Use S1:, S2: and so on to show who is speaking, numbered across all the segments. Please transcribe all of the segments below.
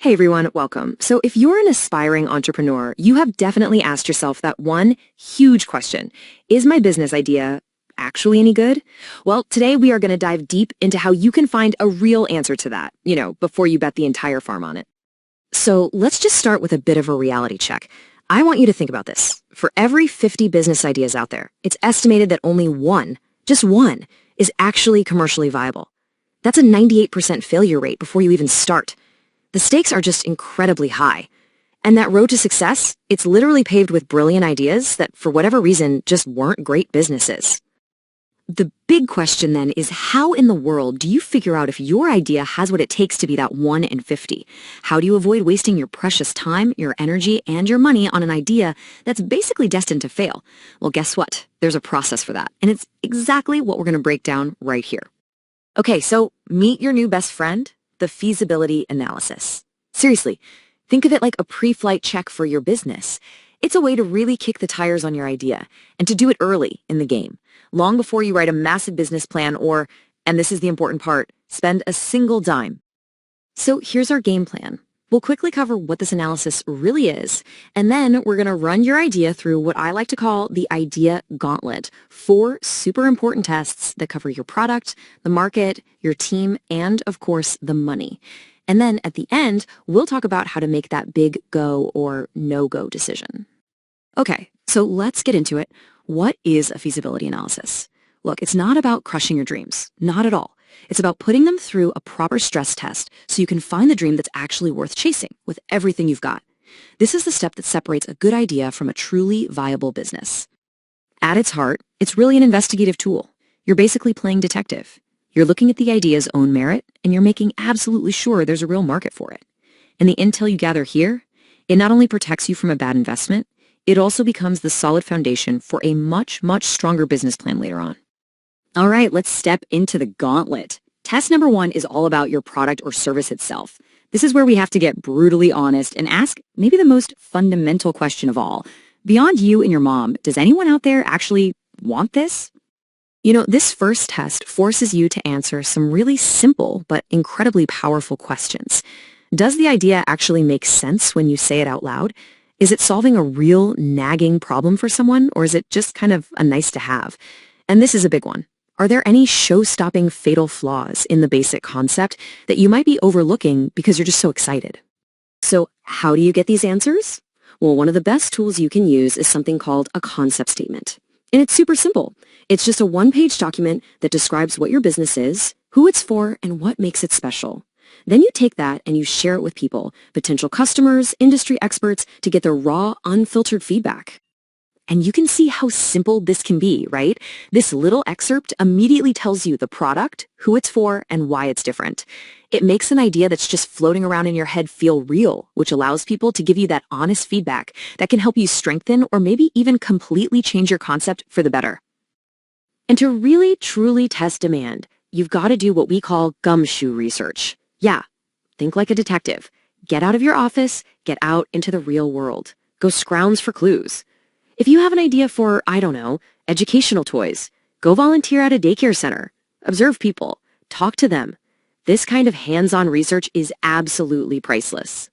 S1: Hey everyone, welcome. So if you're an aspiring entrepreneur, you have definitely asked yourself that one huge question. Is my business idea actually any good? Well, today we are going to dive deep into how you can find a real answer to that, before you bet the entire farm on it. So let's just start with a bit of a reality check. I want you to think about this. For every 50 business ideas out there, it's estimated that only one, just one, is actually commercially viable. That's a 98% failure rate before you even start. The stakes are just incredibly high. And that road to success, it's literally paved with brilliant ideas that, for whatever reason, just weren't great businesses. The big question then is, how in the world do you figure out if your idea has what it takes to be that 1 in 50? How do you avoid wasting your precious time, your energy, and your money on an idea that's basically destined to fail? Well, guess what? There's a process for that, and it's exactly what we're going to break down right here. Okay, so meet your new best friend, the feasibility analysis. Seriously, think of it like a pre-flight check for your business. It's a way to really kick the tires on your idea and to do it early in the game, long before you write a massive business plan or, and this is the important part, spend a single dime. So here's our game plan. We'll quickly cover what this analysis really is, and then we're going to run your idea through what I like to call the idea gauntlet. 4 super important tests that cover your product, the market, your team, and, of course, the money. And then at the end, we'll talk about how to make that big go or no-go decision. Okay, so let's get into it. What is a feasibility analysis? Look, it's not about crushing your dreams. Not at all. It's about putting them through a proper stress test so you can find the dream that's actually worth chasing with everything you've got. This is the step that separates a good idea from a truly viable business. At its heart, it's really an investigative tool. You're basically playing detective. You're looking at the idea's own merit, and you're making absolutely sure there's a real market for it. And the intel you gather here, it not only protects you from a bad investment, it also becomes the solid foundation for a much, much stronger business plan later on. All right, let's step into the gauntlet. Test number 1 is all about your product or service itself. This is where we have to get brutally honest and ask maybe the most fundamental question of all. Beyond you and your mom, does anyone out there actually want this? This first test forces you to answer some really simple but incredibly powerful questions. Does the idea actually make sense when you say it out loud? Is it solving a real nagging problem for someone, or is it just kind of a nice to have? And this is a big one. Are there any show-stopping fatal flaws in the basic concept that you might be overlooking because you're just so excited? So how do you get these answers? Well, one of the best tools you can use is something called a concept statement. And it's super simple. It's just a 1-page document that describes what your business is, who it's for, and what makes it special. Then you take that and you share it with people, potential customers, industry experts, to get their raw, unfiltered feedback. And you can see how simple this can be, right? This little excerpt immediately tells you the product, who it's for, and why it's different. It makes an idea that's just floating around in your head feel real, which allows people to give you that honest feedback that can help you strengthen or maybe even completely change your concept for the better. And to really, truly test demand, you've got to do what we call gumshoe research. Yeah, think like a detective. Get out of your office, get out into the real world. Go scrounge for clues. If you have an idea for, I don't know, educational toys, go volunteer at a daycare center. Observe people. Talk to them. This kind of hands-on research is absolutely priceless.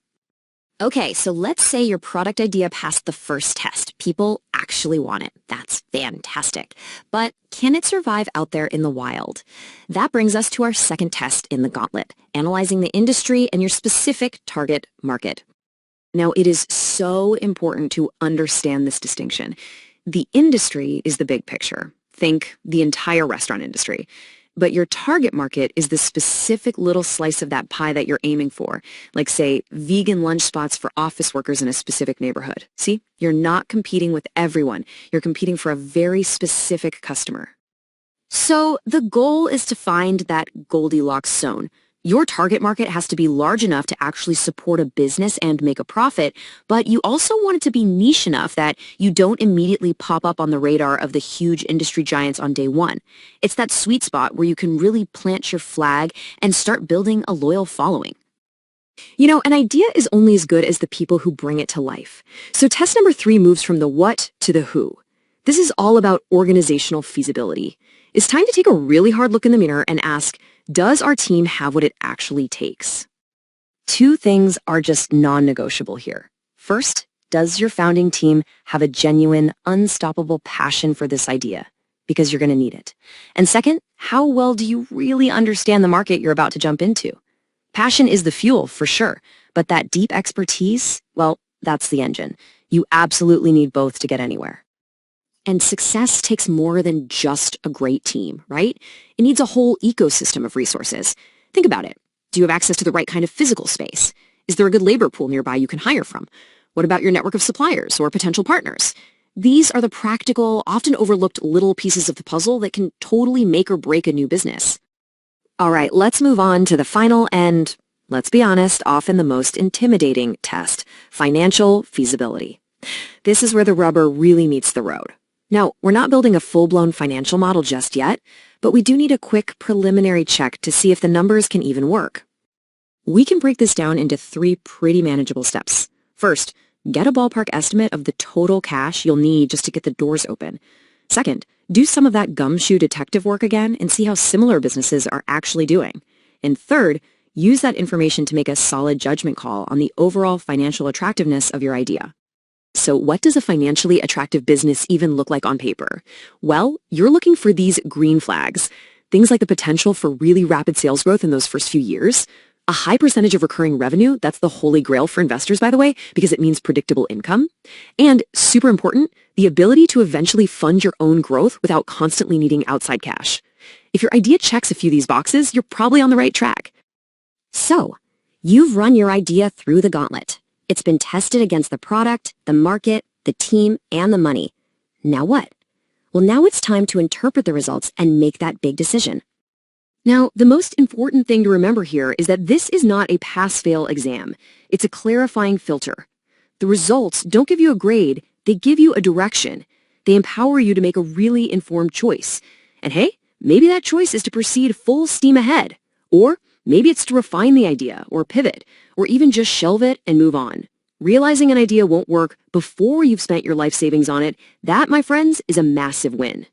S1: Okay, so let's say your product idea passed the first test. People actually want it. That's fantastic. But can it survive out there in the wild? That brings us to our second test in the gauntlet, analyzing the industry and your specific target market. Now, it is so important to understand this distinction. The industry is the big picture. Think the entire restaurant industry. But your target market is the specific little slice of that pie that you're aiming for, like, say, vegan lunch spots for office workers in a specific neighborhood. See, you're not competing with everyone. You're competing for a very specific customer. So the goal is to find that Goldilocks zone. Your target market has to be large enough to actually support a business and make a profit, but you also want it to be niche enough that you don't immediately pop up on the radar of the huge industry giants on day one. It's that sweet spot where you can really plant your flag and start building a loyal following. An idea is only as good as the people who bring it to life. So test number 3 moves from the what to the who. This is all about organizational feasibility. It's time to take a really hard look in the mirror and ask, does our team have what it actually takes? Two things are just non-negotiable here. First, does your founding team have a genuine, unstoppable passion for this idea? Because you're going to need it. And second, how well do you really understand the market you're about to jump into? Passion is the fuel, for sure, but that deep expertise, well, that's the engine. You absolutely need both to get anywhere. And success takes more than just a great team, right? It needs a whole ecosystem of resources. Think about it. Do you have access to the right kind of physical space? Is there a good labor pool nearby you can hire from? What about your network of suppliers or potential partners? These are the practical, often overlooked little pieces of the puzzle that can totally make or break a new business. All right, let's move on to the final and, let's be honest, often the most intimidating test, financial feasibility. This is where the rubber really meets the road. Now, we're not building a full-blown financial model just yet, but we do need a quick preliminary check to see if the numbers can even work. We can break this down into 3 pretty manageable steps. First, get a ballpark estimate of the total cash you'll need just to get the doors open. Second, do some of that gumshoe detective work again and see how similar businesses are actually doing. And third, use that information to make a solid judgment call on the overall financial attractiveness of your idea. So what does a financially attractive business even look like on paper? Well, you're looking for these green flags. Things like the potential for really rapid sales growth in those first few years, a high percentage of recurring revenue, that's the holy grail for investors, by the way, because it means predictable income, and super important, the ability to eventually fund your own growth without constantly needing outside cash. If your idea checks a few of these boxes, you're probably on the right track. So, you've run your idea through the gauntlet. It's been tested against the product, the market, the team, and the money. Now what? Well, now it's time to interpret the results and make that big decision. Now, the most important thing to remember here is that this is not a pass-fail exam. It's a clarifying filter. The results don't give you a grade, they give you a direction. They empower you to make a really informed choice. And hey, maybe that choice is to proceed full steam ahead. Or maybe it's to refine the idea, or pivot, or even just shelve it and move on. Realizing an idea won't work before you've spent your life savings on it, that, my friends, is a massive win.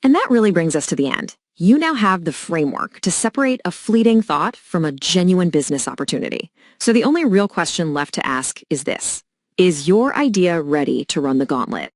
S1: And that really brings us to the end. You now have the framework to separate a fleeting thought from a genuine business opportunity. So the only real question left to ask is this: is your idea ready to run the gauntlet?